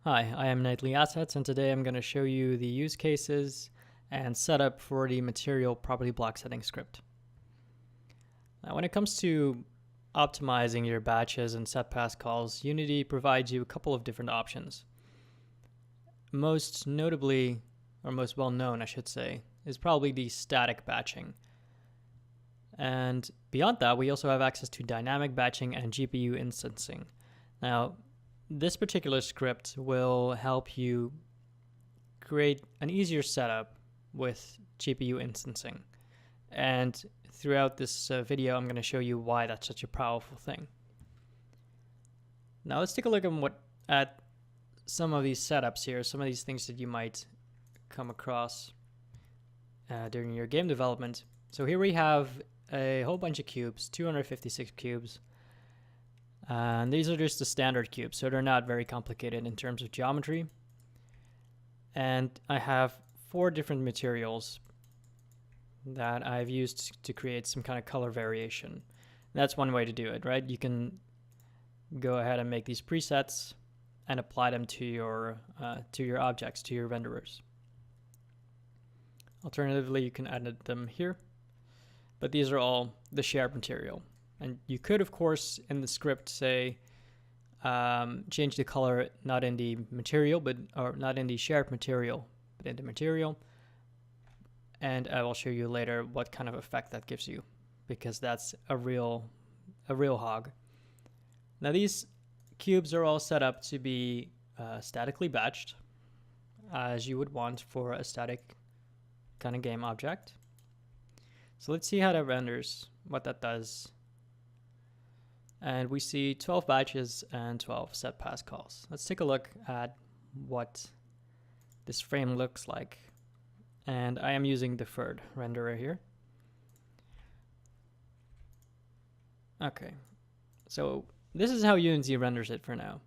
Hi, I am Nightly Assets, and today I'm going to show you the use cases and setup for the material property block setting script. Now, when it comes to optimizing your batches and set pass calls, Unity provides you a couple of different options. Most notably, or most well known, I should say, is probably the static batching. And beyond that, we also have access to dynamic batching and GPU instancing. Now, this particular script will help you create an easier setup with GPU instancing. And throughout this video, I'm going to show you why that's such a powerful thing. Now let's take a look at some of these setups here, some of these things that you might come across during your game development. So here we have a whole bunch of cubes, 256 cubes. And these are just the standard cubes, so they're not very complicated in terms of geometry. And I have 4 different materials that I've used to create some kind of color variation. That's one way to do it, right? You can go ahead and make these presets and apply them to your objects, to your renderers. Alternatively, you can edit them here, but these are all the shared material. And you could, of course, in the script say, change the color not in the material, or not in the shared material, but in the material. And I will show you later what kind of effect that gives you, because that's a real hog. Now these cubes are all set up to be statically batched, as you would want for a static kind of game object. So let's see how that renders, what that does. And we see 12 batches and 12 set pass calls. Let's take a look at what this frame looks like. And I am using deferred renderer here. Okay, so this is how Unity renders it for now.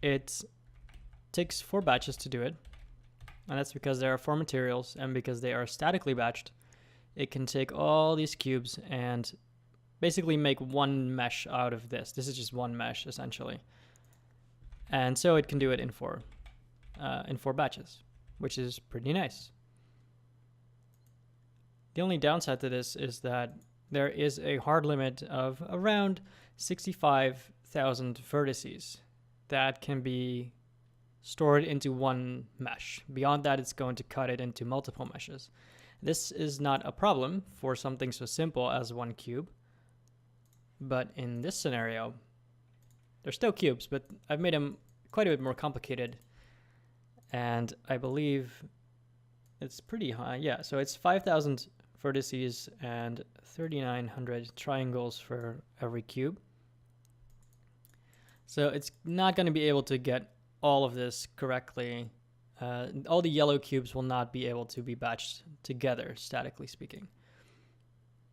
It takes 4 batches to do it, and that's because there are 4 materials, and because they are statically batched, it can take all these cubes and basically make one mesh out of this. This is just one mesh essentially. And so it can do it in 4 batches, which is pretty nice. The only downside to this is that there is a hard limit of around 65,000 vertices that can be stored into one mesh. Beyond that, it's going to cut it into multiple meshes. This is not a problem for something so simple as one cube. But in this scenario, they're still cubes, but I've made them quite a bit more complicated. And I believe it's pretty high. Yeah, so it's 5,000 vertices and 3,900 triangles for every cube. So it's not going to be able to get all of this correctly. All the yellow cubes will not be able to be batched together, statically speaking.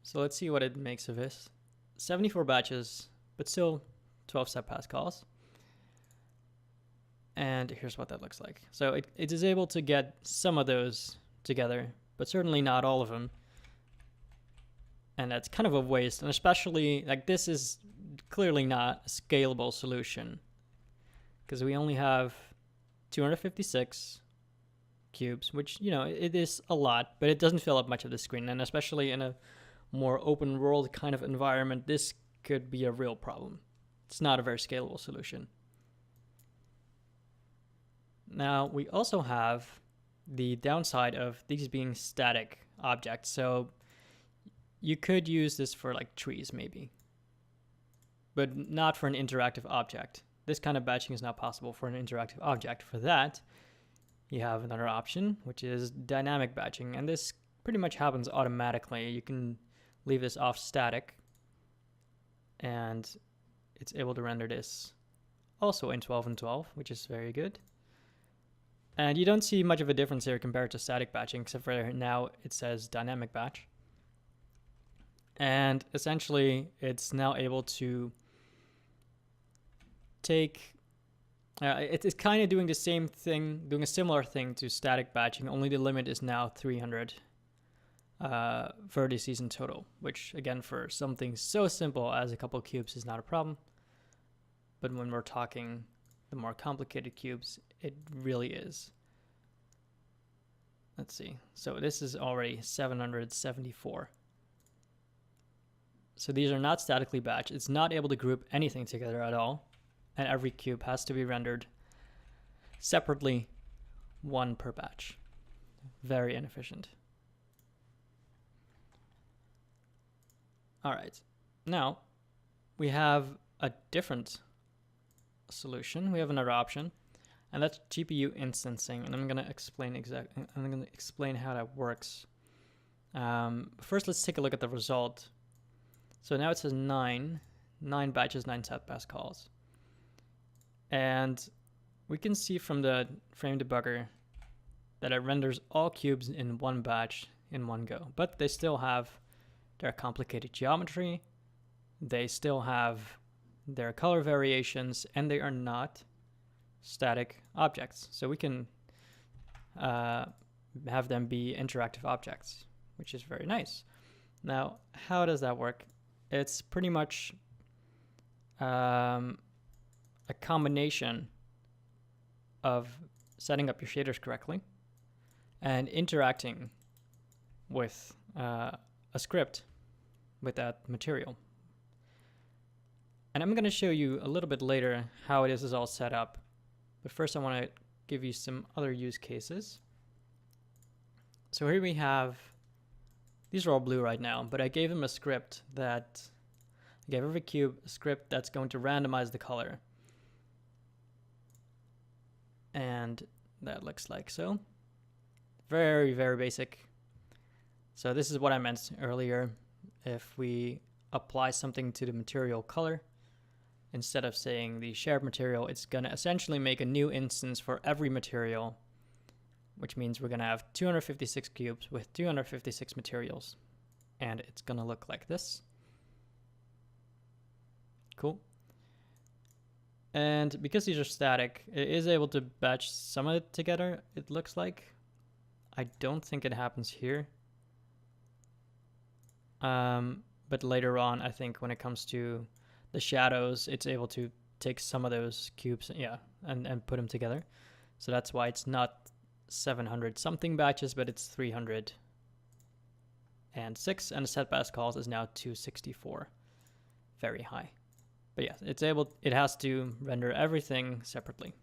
So let's see what it makes of this. 74 batches, but still 12 set pass calls. And here's what that looks like. So it is able to get some of those together, but certainly not all of them. And that's kind of a waste. And especially, like, this is clearly not a scalable solution, because we only have 256 cubes, which, you know, it is a lot, but it doesn't fill up much of the screen. And especially in a more open world kind of environment, this could be a real problem. It's not a very scalable solution. Now, we also have the downside of these being static objects. So you could use this for like trees maybe, but not for an interactive object. This kind of batching is not possible for an interactive object. For that, you have another option, which is dynamic batching. And this pretty much happens automatically. You can leave this off static, and it's able to render this also in 12 and 12, which is very good. And you don't see much of a difference here compared to static batching, except for now it says dynamic batch. And essentially, it's now able to take, it's kind of doing the same thing, doing a similar thing to static batching, only the limit is now 300 vertices in total, which again, for something so simple as a couple cubes is not a problem. But when we're talking the more complicated cubes, it really is. Let's see. So this is already 774. So these are not statically batched. It's not able to group anything together at all. And every cube has to be rendered separately, one per batch. Very inefficient. All right. Now we have a different solution. We have another option, and that's GPU instancing. And I'm going to explain how that works. First, let's take a look at the result. So now it says 9 batches, 9 set pascals. And we can see from the frame debugger that it renders all cubes in one batch in one go, but they still have their complicated geometry, they still have their color variations, and they are not static objects. So we can have them be interactive objects, which is very nice. Now, how does that work? It's pretty much a combination of setting up your shaders correctly and interacting with a script with that material. And I'm going to show you a little bit later how this is all set up. But first I want to give you some other use cases. So here we have, these are all blue right now, but I gave them a script that, I gave every cube a script that's going to randomize the color. And that looks like so. Very, very basic. So this is what I meant earlier. If we apply something to the material color, instead of saying the shared material, it's going to essentially make a new instance for every material, which means we're going to have 256 cubes with 256 materials. And it's going to look like this. Cool. And because these are static, it is able to batch some of it together, it looks like. I don't think it happens here. But later on, I think when it comes to the shadows, it's able to take some of those cubes, yeah, and put them together. So that's why it's not 700 something batches, but it's 306, and the set pascals is now 264. Very high. But yeah, it has to render everything separately.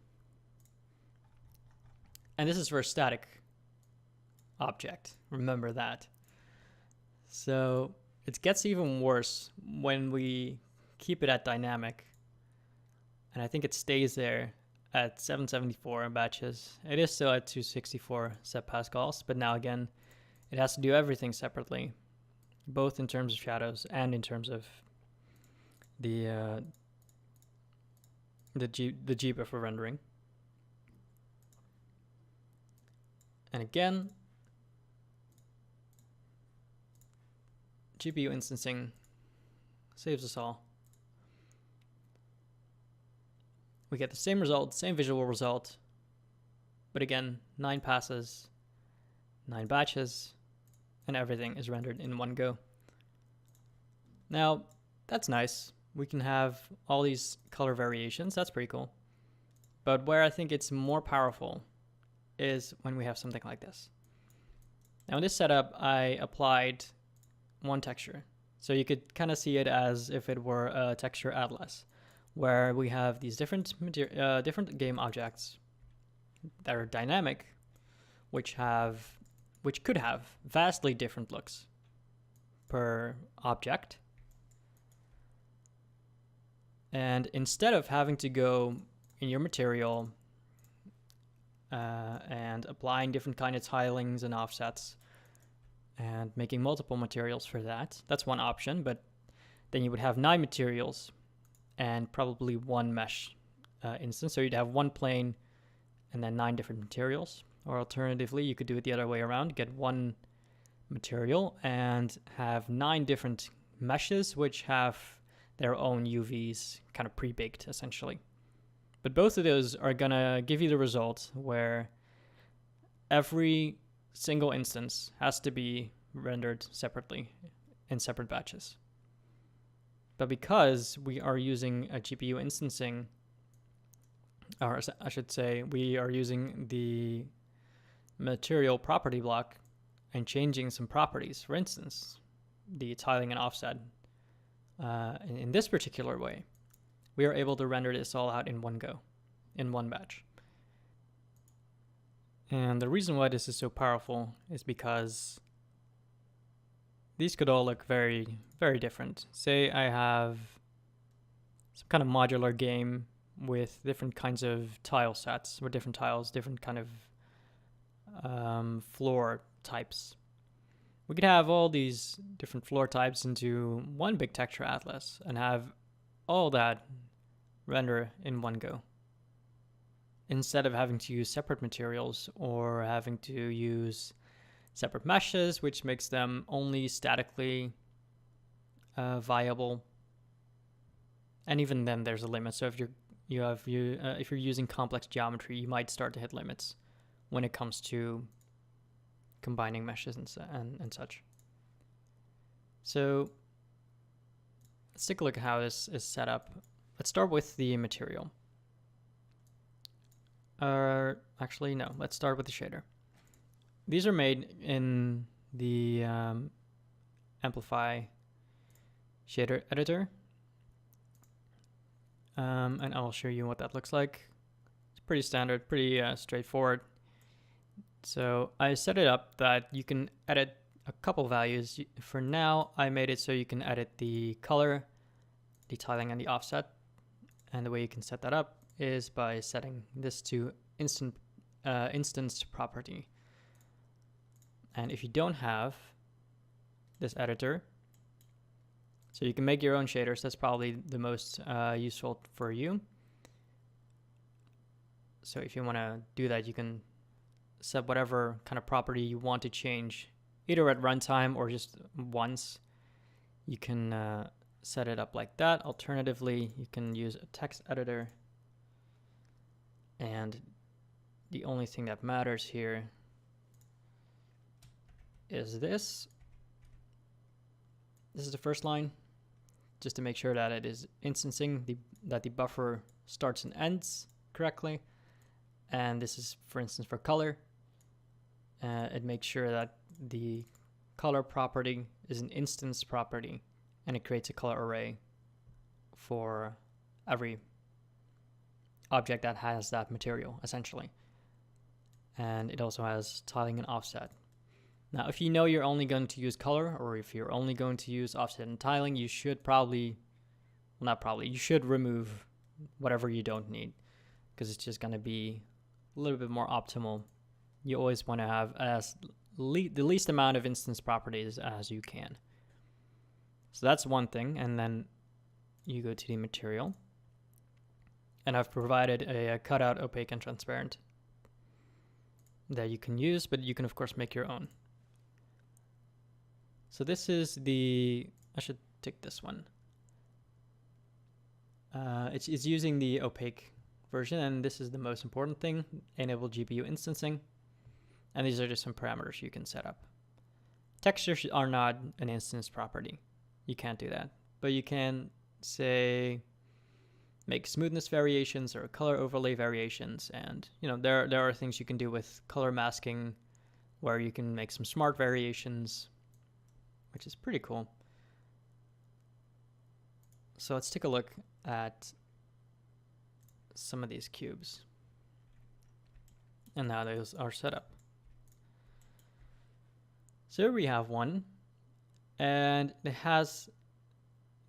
And this is for a static object, remember that. So it gets even worse when we keep it at dynamic. And I think it stays there at 774 batches. It is still at 264 set pascals, but now again, it has to do everything separately, both in terms of shadows and in terms of the GBIF for rendering. And again, GPU instancing saves us all. We get the same result, same visual result, but again, 9 passes, 9 batches, and everything is rendered in one go. Now, that's nice. We can have all these color variations. That's pretty cool. But where I think it's more powerful is when we have something like this. Now in this setup, I applied one texture. So you could kind of see it as if it were a texture atlas, where we have these different game objects that are dynamic, which could have vastly different looks per object. And instead of having to go in your material and applying different kind of tilings and offsets and making multiple materials for that, that's one option, but then you would have 9 materials and probably one mesh instance. So you'd have one plane and then 9 different materials. Or alternatively, you could do it the other way around, get one material and have 9 different meshes, which have their own UVs kind of pre-baked essentially. But both of those are gonna give you the result where every single instance has to be rendered separately in separate batches. But because we are using a GPU instancing or I should say, we are using the material property block and changing some properties. For instance, the tiling and offset. In this particular way, we are able to render this all out in one go, in one batch. And the reason why this is so powerful is because these could all look very, very different. Say I have some kind of modular game with different kinds of tile sets, with different tiles, different kind of floor types. We could have all these different floor types into one big texture atlas and have all that render in one go, instead of having to use separate materials or having to use separate meshes, which makes them only statically viable. And even then, there's a limit. So if you're using complex geometry, you might start to hit limits when it comes to combining meshes and such. So let's take a look at how this is set up. Let's start with the material. Actually, no, let's start with the shader. These are made in the Amplify shader editor. And I'll show you what that looks like. It's pretty standard, pretty straightforward. So I set it up that you can edit a couple values. For now, I made it so you can edit the color, the tiling, and the offset. And the way you can set that up is by setting this to instance property. And if you don't have this editor, so you can make your own shaders, that's probably the most useful for you. So if you want to do that, you can set whatever kind of property you want to change, either at runtime or just once. You can set it up like that. Alternatively, you can use a text editor. And the only thing that matters here is this. This is the first line, just to make sure that it is instancing, that the buffer starts and ends correctly. And this is, for instance, for color. It makes sure that the color property is an instance property, and it creates a color array for every object that has that material, essentially. And it also has tiling and offset. Now, if you know you're only going to use color, or if you're only going to use offset and tiling, you should probably, well, not probably, you should remove whatever you don't need, because it's just going to be a little bit more optimal. You always want to have the least amount of instance properties as you can. So that's one thing. And then you go to the material. And I've provided a cutout, opaque, and transparent that you can use, but you can, of course, make your own. So this is I should take this one. It's using the opaque version, and this is the most important thing, enable GPU instancing. And these are just some parameters you can set up. Textures are not an instance property. You can't do that. But you can, say, make smoothness variations or color overlay variations. And, there are things you can do with color masking where you can make some smart variations, which is pretty cool. So let's take a look at some of these cubes and how those are set up. So here we have one, and it has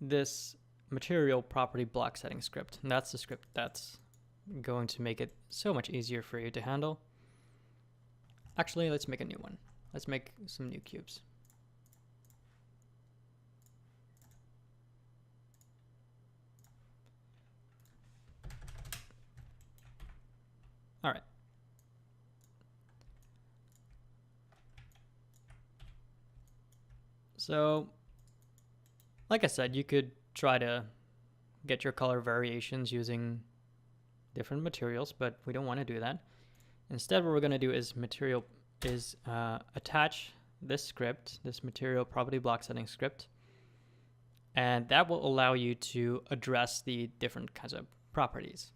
this material property block setting script, and that's the script that's going to make it so much easier for you to handle. Actually, let's make a new one. Let's make some new cubes. All right. So, like I said, you could try to get your color variations using different materials, but we don't want to do that. Instead, what we're going to do is attach this script, this material property block setting script, and that will allow you to address the different kinds of properties.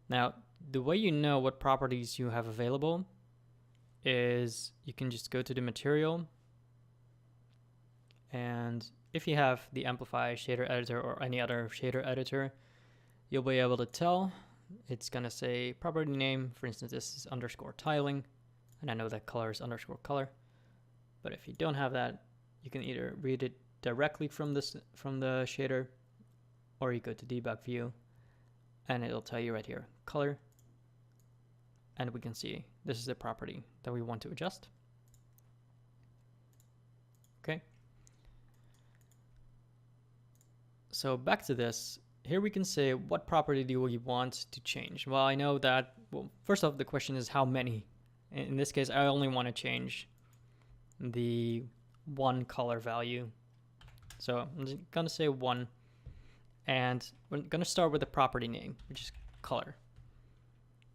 Now, the way you know what properties you have available is you can just go to the material, and if you have the Amplify shader editor or any other shader editor, you'll be able to tell. It's gonna say property name, for instance, this is underscore tiling, and I know that color is underscore color. But if you don't have that, you can either read it directly from the shader, or you go to debug view, and it'll tell you right here, color, and we can see this is the property that we want to adjust. Okay. So back to this, here we can say what property do we want to change? Well, I know that, well, first off, the question is how many. In this case, I only want to change the one color value. So I'm just gonna say 1, and we're gonna start with the property name, which is color.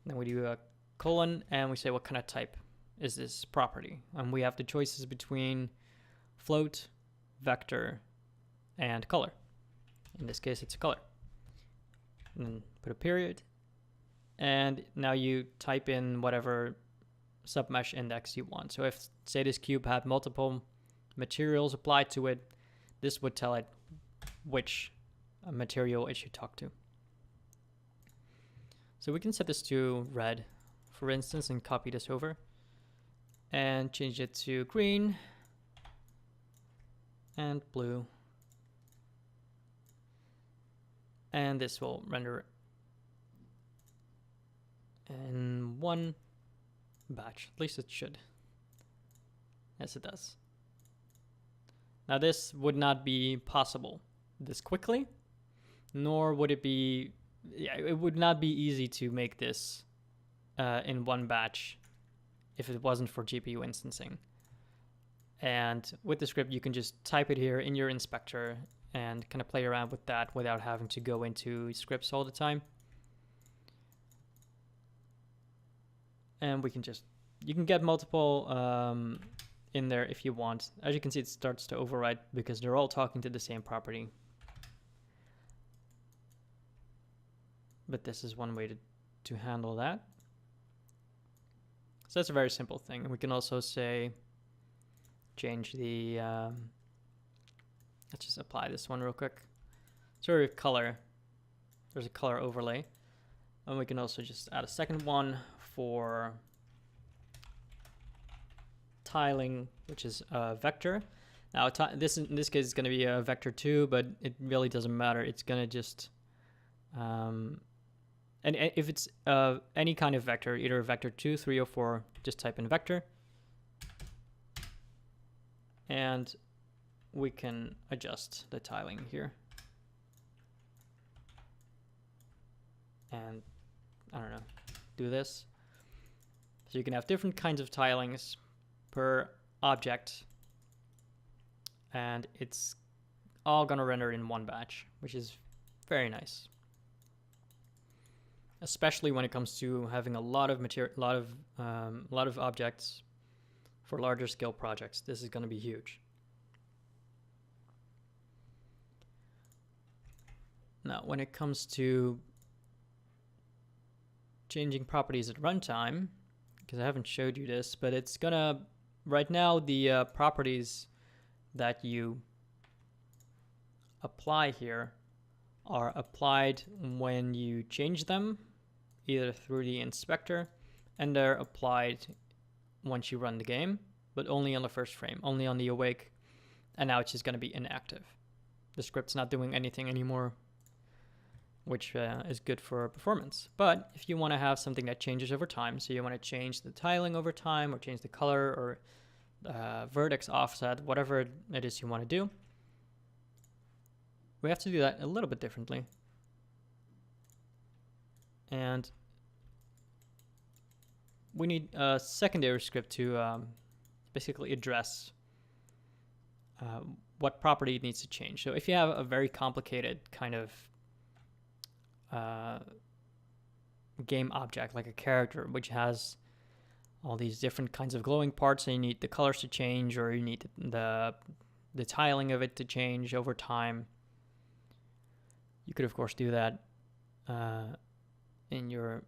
Then we do a colon, and we say what kind of type is this property, and we have the choices between float, vector, and color. In this case, it's color. And then put a period, and now you type in whatever submesh index you want. So if, say, this cube had multiple materials applied to it, this would tell it which material it should talk to. So we can set this to red, for instance, and copy this over and change it to green and blue. And this will render in one batch. At least it should. Yes, it does. Now this would not be possible this quickly, nor would it be, it would not be easy to make this in one batch if it wasn't for GPU instancing. And with the script, you can just type it here in your inspector and kind of play around with that without having to go into scripts all the time. And we can just, you can get multiple in there if you want. As you can see, it starts to override because they're all talking to the same property. But this is one way to handle that. So that's a very simple thing. And we can also say, change the, let's just apply this one real quick. So color, there's a color overlay. And we can also just add a second one for tiling, which is a vector. Now this in this case is going to be a vector 2, but it really doesn't matter. It's going to just, and if it's any kind of vector, either vector 2, 3, or 4, just type in vector. And we can adjust the tiling here. And I don't know, do this. So you can have different kinds of tilings per object, and it's all gonna render in one batch, which is very nice. Especially when it comes to having a lot of material, a lot of objects for larger scale projects. This is gonna be huge. Now, when it comes to changing properties at runtime, because I haven't showed you this, but it's gonna, right now, the properties that you apply here are applied when you change them, either through the inspector, and they're applied once you run the game, but only on the first frame, only on the awake, and now it's just gonna be inactive. The script's not doing anything anymore, which is good for performance. But if you want to have something that changes over time, so you want to change the tiling over time, or change the color, or vertex offset, whatever it is you want to do, we have to do that a little bit differently. And we need a secondary script to basically address what property it needs to change. So if you have a very complicated kind of game object, like a character, which has all these different kinds of glowing parts, and you need the colors to change, or you need the tiling of it to change over time, you could of course do that in your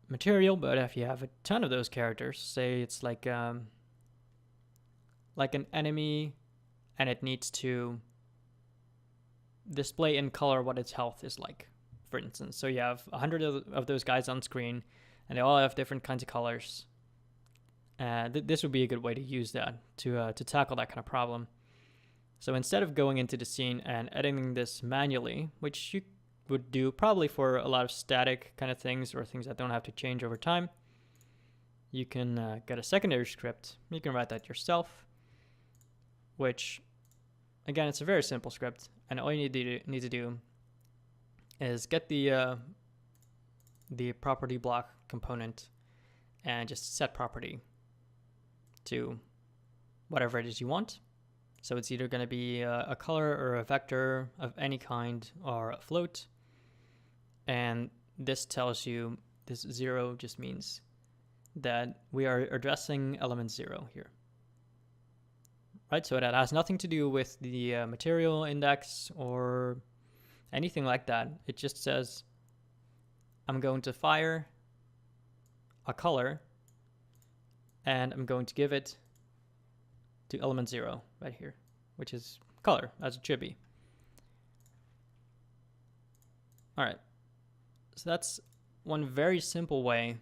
material. But if you have a ton of those characters, say it's like an enemy, and it needs to display in color what its health is like, for instance. So you have 100 of those guys on screen, and they all have different kinds of colors. This would be a good way to use that to tackle that kind of problem. So instead of going into the scene and editing this manually, which you would do probably for a lot of static kind of things or things that don't have to change over time, you can get a secondary script. You can write that yourself, which, again, it's a very simple script, and all you need to do is get the property block component and just set property to whatever it is you want. So it's either going to be a color or a vector of any kind or a float. And this tells you this 0 just means that we are addressing element 0 here. Right, so that has nothing to do with the material index or anything like that. It just says I'm going to fire a color and I'm going to give it to element 0 right here, which is color, as it should be. All right, so that's one very simple way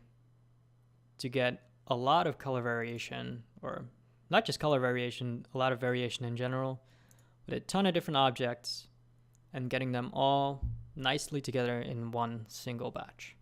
to get a lot of color variation, or not just color variation, a lot of variation in general, with a ton of different objects and getting them all nicely together in one single batch.